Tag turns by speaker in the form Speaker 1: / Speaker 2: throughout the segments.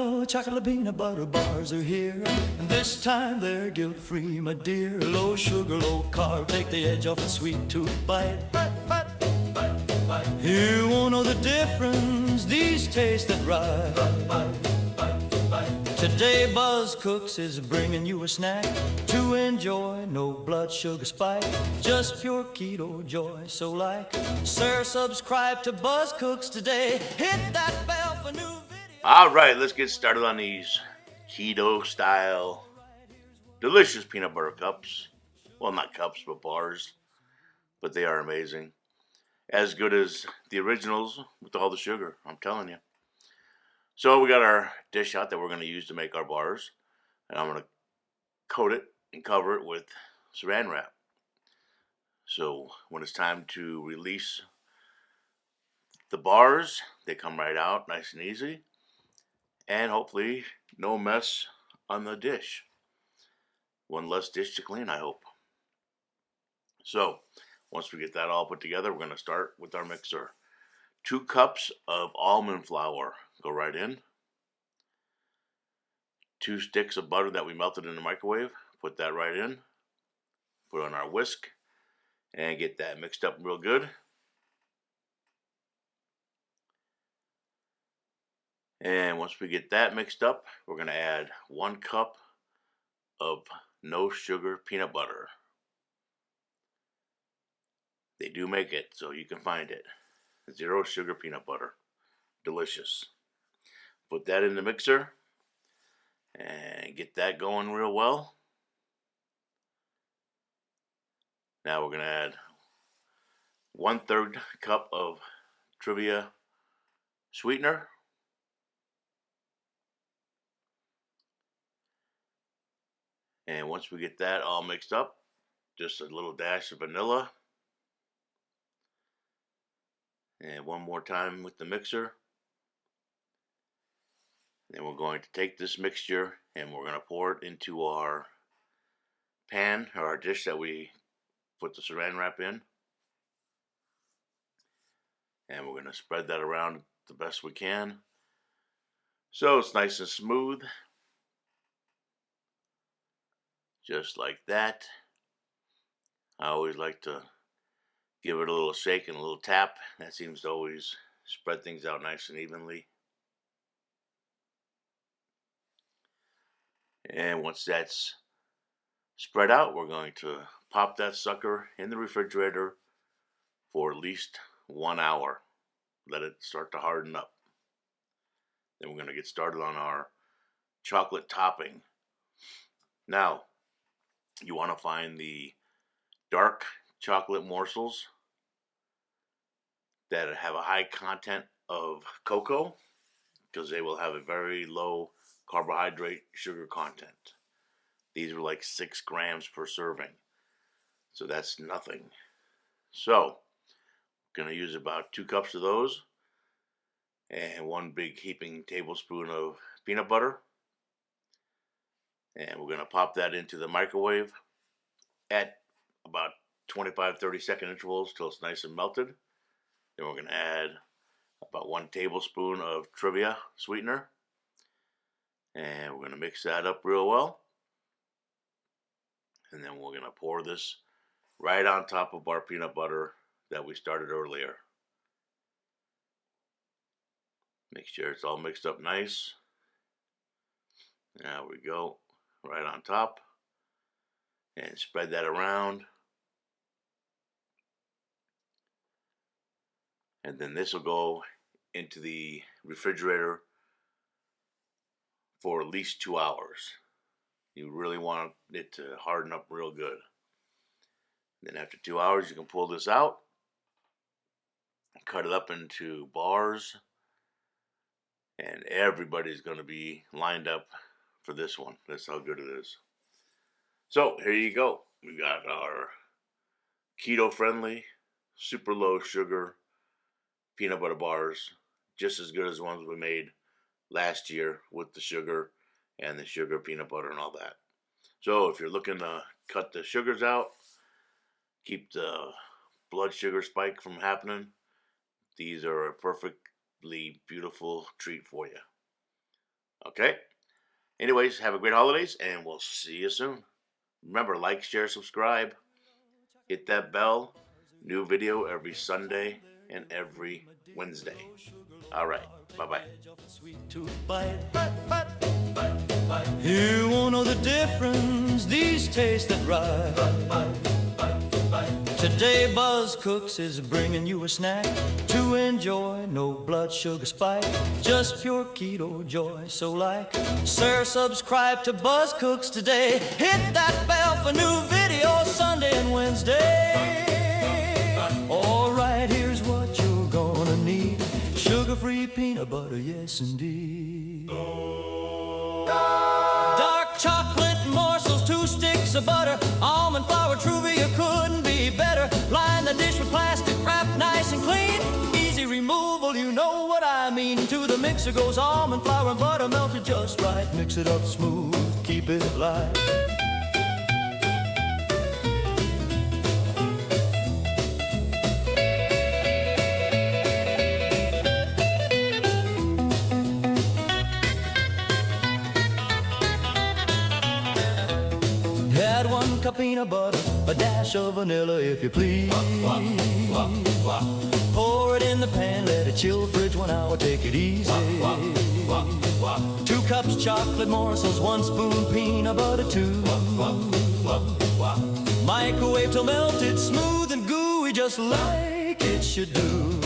Speaker 1: Keto chocolate peanut butter bars are here, and this time they're guilt-free, my dear. Low sugar, low carb, take the edge off a sweet tooth bite. You won't know the difference, these taste that right. Today Buzz Cooks is bringing you a snack to enjoy. No blood sugar spike, just pure keto joy. So like, sir, subscribe to Buzz Cooks today. Hit that bell for new videos.
Speaker 2: All right, let's get started on these keto style delicious peanut butter cups. Well, not cups, but bars. But they are amazing. As good as the originals with all the sugar, I'm telling you. So we got our dish out that we're going to use to make our bars. And I'm going to coat it and cover it with saran wrap. So when it's time to release the bars, they come right out nice and easy. And hopefully no mess on the dish. One less dish to clean, I hope. So once we get that all put together, we're going to start with our mixer. 2 cups of almond flour go right in. 2 sticks of butter that we melted in the microwave, put that right in. Put on our whisk and get that mixed up real good. And once we get that mixed up, we're going to add 1 cup of no sugar peanut butter. They do make it, so you can find it. 0 sugar peanut butter. Delicious. Put that in the mixer and get that going real well. Now we're going to add 1/3 cup of Truvia sweetener. And once we get that all mixed up, just a little dash of vanilla. And one more time with the mixer. Then we're going to take this mixture and we're going to pour it into our pan or our dish that we put the saran wrap in. And we're going to spread that around the best we can, so it's nice and smooth. Just like that. I always like to give it a little shake and a little tap. That seems to always spread things out nice and evenly. And once that's spread out, we're going to pop that sucker in the refrigerator for at least 1 hour. Let it start to harden up. Then we're going to get started on our chocolate topping. Now, you want to find the dark chocolate morsels that have a high content of cocoa, because they will have a very low carbohydrate sugar content. These are like 6 grams per serving, so that's nothing. So going to use about 2 cups of those and 1 big heaping tablespoon of peanut butter. And we're going to pop that into the microwave at about 25-30 second intervals till it's nice and melted. Then we're going to add about 1 tablespoon of Truvia sweetener. And we're going to mix that up real well. And then we're going to pour this right on top of our peanut butter that we started earlier. Make sure it's all mixed up nice. There we go. Right on top. And spread that around. And then this will go into the refrigerator for at least 2 hours. You really want it to harden up real good. Then after 2 hours, you can pull this out, cut it up into bars, and everybody's going to be lined up for this one. That's how good it is. So here you go. We got our keto-friendly, super low sugar peanut butter bars, just as good as the ones we made last year with the sugar and the sugar peanut butter and all that. So if you're looking to cut the sugars out, keep the blood sugar spike from happening, these are a perfectly beautiful treat for you. Okay? Anyways, have a great holidays, and we'll see you soon. Remember, like, share, subscribe. Hit that bell. New video every Sunday and every Wednesday. All right. Bye-bye.
Speaker 1: You won't know the difference, these taste that right. Today Buzz Cooks is bringing you a snack to enjoy. No blood sugar spike, just pure keto joy. So like, sir, subscribe to Buzz Cooks today. Hit that bell for new videos Sunday and Wednesday. Alright, here's what you're gonna need. Sugar-free peanut butter, yes indeed. Dark chocolate morsels, 2 sticks of butter, almond flour, Truvia couldn't be better. Line the dish with plastic wrap, nice and clean. Easy removal, you know what I mean. To the mixer goes almond flour and butter melted just right. Mix it up smooth, keep it light. Add 1 cup peanut butter, a dash of vanilla if you please. Pour it in the pan, let it chill fridge 1 hour, take it easy. 2 cups chocolate morsels, 1 spoon peanut butter too. Microwave till melted, smooth and gooey, just like it should do.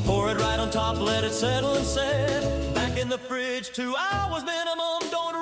Speaker 1: Pour it right on top, let it settle and set. Back in the fridge 2 hours minimum, don't